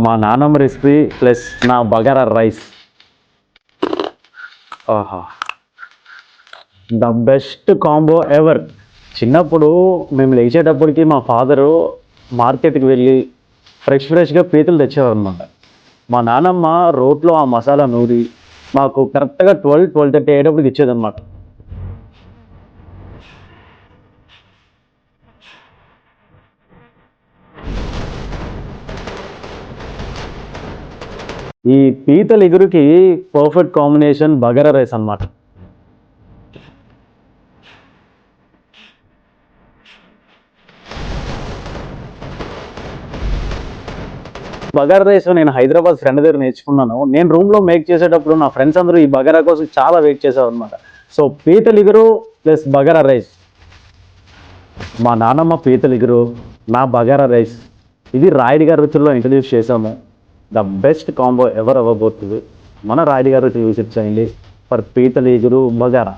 మా నాన్నమ్మ recipe plus నా బగారా రైస్. ఆహా, ద బెస్ట్ కాంబో ఎవర్. చిన్నప్పుడు మేము లేచేటప్పటికి మా ఫాదరు మార్కెట్కి వెళ్ళి ఫ్రెష్గా పీతలు తెచ్చేవారు అనమాట. మా నాన్నమ్మ రోట్లో ఆ మసాలా నూరి మాకు కరెక్ట్గా 12-12:30 అయ్యేటప్పటికి ఇచ్చేదన్నమాట. ఈ పీతల ఎగురుకి పర్ఫెక్ట్ కాంబినేషన్ బగారా రైస్ అన్నమాట. బగారా రైస్ నేను హైదరాబాద్ ఫ్రెండ్ దగ్గర నేర్చుకున్నాను. నేను రూమ్లో మేక్ చేసేటప్పుడు నా ఫ్రెండ్స్ అందరూ ఈ బగారా కోసం చాలా వెయిట్ చేసేవారు అనమాట. సో పీతల ఎగురు ప్లస్ బగారా రైస్. మా నాన్నమ్మ పీతల ఎగురు, నా బగారా రైస్, ఇది రాయుడి గారి రుచుల్లో ఇంట్రడ్యూస్ చేసాము. ద బెస్ట్ కాంబో ఎవర్ అవ్వబోతుంది. మన రాయుడి గారి రుచి విజిట్ చేయండి ఫర్ పీతల ఎగురు బగారా.